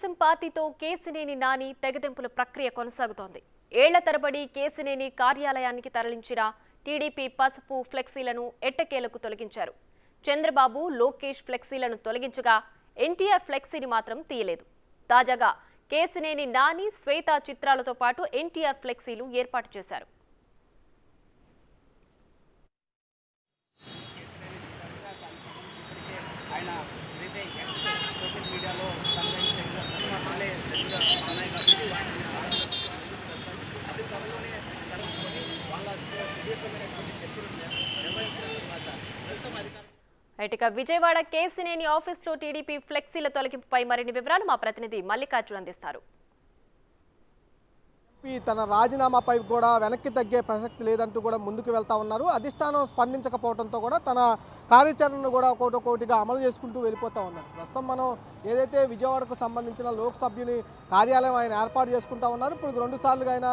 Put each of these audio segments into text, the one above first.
తెలుగుదేశం పార్టీతో కేసినేని నాని తెగదెంపుల ప్రక్రియ కొనసాగుతోంది. ఏళ్ల తరబడి కేసినేని కార్యాలయానికి తరలించిన టీడీపీ పసుపు ఫ్లెక్సీలను ఎట్టకేలకు తొలగించారు. చంద్రబాబు, లోకేష్ ఫ్లెక్సీలను తొలగించగా ఎన్టీఆర్ ఫ్లెక్సీని మాత్రం తీయలేదు. తాజాగా కేసినేని నాని, శ్వేత చిత్రాలతో పాటు ఎన్టీఆర్ ఫ్లెక్సీలు ఏర్పాటు చేశారు. ఇక విజయవాడ కేసినేని ఆఫీసులో టీడీపీ ఫ్లెక్సీల తొలగింపుపై మరిన్ని వివరాలు మా ప్రతినిధి మల్లికార్జున్ అందిస్తారు. తన రాజీనామాపై కూడా వెనక్కి తగ్గే ప్రసక్తి లేదంటూ కూడా ముందుకు వెళ్తా ఉన్నారు. అధిష్టానం స్పందించకపోవడంతో కూడా తన కార్యాచరణను కూడా ఒక్కొక్కటిగా అమలు చేసుకుంటూ వెళ్ళిపోతూ ఉన్నారు. ప్రస్తుతం మనం ఏదైతే విజయవాడకు సంబంధించిన లోక్సభ్యుని కార్యాలయం ఆయన ఏర్పాటు చేసుకుంటా ఉన్నారు. ఇప్పుడు 2 సార్లుగా ఆయన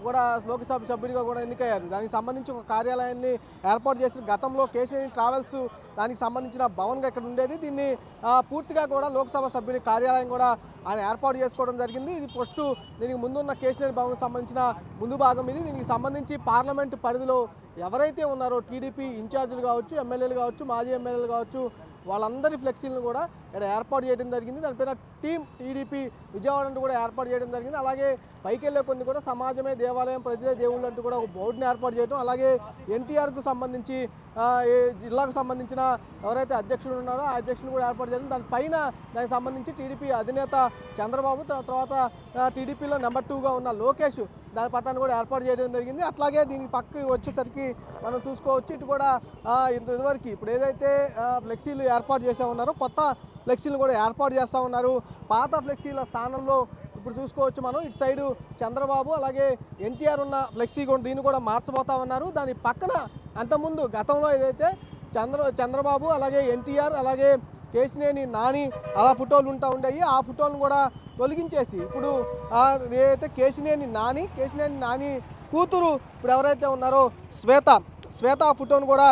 కూడా లోక్సభ సభ్యుడిగా కూడా ఎన్నికయ్యారు. దానికి సంబంధించి ఒక కార్యాలయాన్ని ఏర్పాటు చేసిన గతంలో కేసీఆర్ ట్రావెల్స్ దానికి సంబంధించిన భవన్గా ఇక్కడ ఉండేది. దీన్ని పూర్తిగా కూడా లోక్సభ సభ్యుని కార్యాలయం కూడా ఆయన ఏర్పాటు చేసుకోవడం జరిగింది. ఇది ఫస్ట్ దీనికి ముందున్న కేసీఆర్ భవన్కి సంబంధించిన ముందు భాగం ఇది. దీనికి సంబంధించి పార్లమెంటు పరిధిలో ఎవరైతే ఉన్నారో టీడీపీ ఇన్ఛార్జీలు కావచ్చు, ఎమ్మెల్యేలు కావచ్చు, మాజీ ఎమ్మెల్యేలు కావచ్చు, వాళ్ళందరి ఫ్లెక్సీలను కూడా ఇక్కడ ఏర్పాటు చేయడం జరిగింది. దానిపైన టీం టీడీపీ విజయవాడ అంటూ కూడా ఏర్పాటు చేయడం జరిగింది. అలాగే పైకి వెళ్ళే కొన్ని కూడా సమాజమే దేవాలయం, ప్రజలే దేవుళ్ళు అంటూ కూడా ఒక బోర్డుని ఏర్పాటు చేయడం, అలాగే ఎన్టీఆర్కు సంబంధించి జిల్లాకు సంబంధించిన ఎవరైతే అధ్యక్షుడు ఉన్నారో ఆ అధ్యక్షుడు కూడా ఏర్పాటు చేయడం, దానిపైన దానికి సంబంధించి టీడీపీ అధినేత చంద్రబాబు, తర్వాత టీడీపీలో నెంబర్ 2గా ఉన్న లోకేష్ దాని పట్టాన్ని కూడా ఏర్పాటు చేయడం జరిగింది. అట్లాగే దీనికి పక్కకి వచ్చేసరికి మనం చూసుకోవచ్చు, ఇటు కూడా ఇదివరకు ఇప్పుడు ఏదైతే ఫ్లెక్సీలు ఏర్పాటు చేసే ఉన్నారో కొత్త ఫ్లెక్సీలు కూడా ఏర్పాటు చేస్తూ ఉన్నారు. పాత ఫ్లెక్సీల స్థానంలో ఇప్పుడు చూసుకోవచ్చు మనం ఇటు సైడు చంద్రబాబు అలాగే ఎన్టీఆర్ ఉన్న ఫ్లెక్సీ కూడా దీన్ని కూడా మార్చబోతా ఉన్నారు. దాని పక్కన అంతకుముందు గతంలో ఏదైతే చంద్రబాబు అలాగే ఎన్టీఆర్ అలాగే కేసినేని నాని అలా ఫోటోలు ఉంటా ఉండేవి, ఆ ఫోటోలను కూడా తొలగించేసి ఇప్పుడు ఏదైతే కేసినేని నాని కూతురు ఇప్పుడు ఎవరైతే ఉన్నారో శ్వేత ఫోటోను కూడా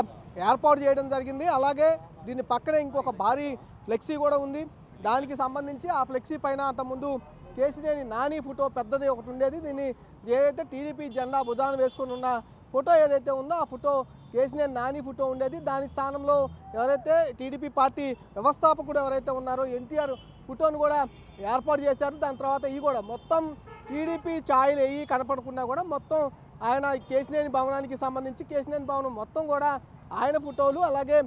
ఏర్పాటు చేయడం జరిగింది. అలాగే దీని పక్కనే ఇంకొక భారీ ఫ్లెక్సీ కూడా ఉంది. దానికి సంబంధించి ఆ ఫ్లెక్సీ పైన అంతకుముందు కేసినేని నాని ఫోటో పెద్దది ఒకటి ఉండేది. దీన్ని ఏదైతే టీడీపీ జెండా భుజాన వేసుకుని ఉన్న ఫోటో ఏదైతే ఉందో ఆ ఫోటో కేసినేని నాని ఫోటో ఉండేది. దాని స్థానంలో ఎవరైతే టీడీపీ పార్టీ వ్యవస్థాపకుడు ఎవరైతే ఉన్నారో ఎన్టీఆర్ ఫోటోను కూడా ఏర్పాటు చేశారు. దాని తర్వాత ఈ కూడా మొత్తం టీడీపీ ఛాయలు ఏవి కనపడకుండా కూడా మొత్తం ఆయన కేసినేని భవనానికి సంబంధించి కేసినేని భవనం మొత్తం కూడా ఆయన ఫోటోలు అలాగే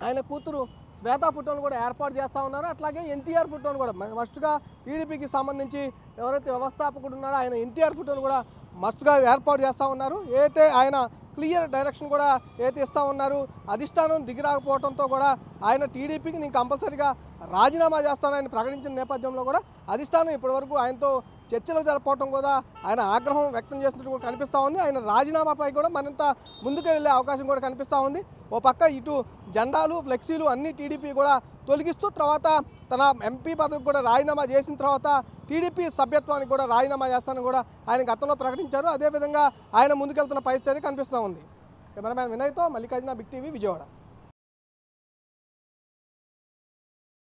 ఆయన కూతురు శ్వేత ఫోటోను కూడా ఏర్పాటు చేస్తూ ఉన్నారు. అట్లాగే ఎన్టీఆర్ ఫోటోను కూడా మస్ట్గా టీడీపీకి సంబంధించి ఎవరైతే వ్యవస్థాపకుడు ఉన్నారో ఆయన ఎన్టీఆర్ ఫోటోను కూడా మస్ట్గా ఏర్పాటు చేస్తూ ఉన్నారు. ఏదైతే ఆయన క్లియర్ డైరెక్షన్ కూడా ఏదైతే ఇస్తూ ఉన్నారు, అధిష్టానం దిగిరాకపోవడంతో కూడా ఆయన టీడీపీకి నేను కంపల్సరీగా రాజీనామా చేస్తానని ప్రకటించిన నేపథ్యంలో కూడా అధిష్టానం ఇప్పటివరకు ఆయనతో చర్చలు జరపడం కూడా ఆయన ఆగ్రహం వ్యక్తం చేసినట్టు కూడా కనిపిస్తూ ఉంది. ఆయన రాజీనామాపై కూడా మరింత ముందుకు వెళ్ళే అవకాశం కూడా కనిపిస్తూ ఉంది. ఓ పక్క ఇటు జెండాలు, ఫ్లెక్సీలు అన్ని టీడీపీ కూడా తొలగిస్తూ తర్వాత తన ఎంపీ పదవికి కూడా రాజీనామా చేసిన తర్వాత టీడీపీ సభ్యత్వానికి కూడా రాజీనామా చేస్తానని కూడా ఆయన గతంలో ప్రకటించారు. అదేవిధంగా ఆయన ముందుకెళ్తున్న పరిస్థితి కనిపిస్తూ ఉంది. కెమెరామ్యాన్ వినయ్తో మల్లికార్జున, బిగ్ టీవీ, విజయవాడ.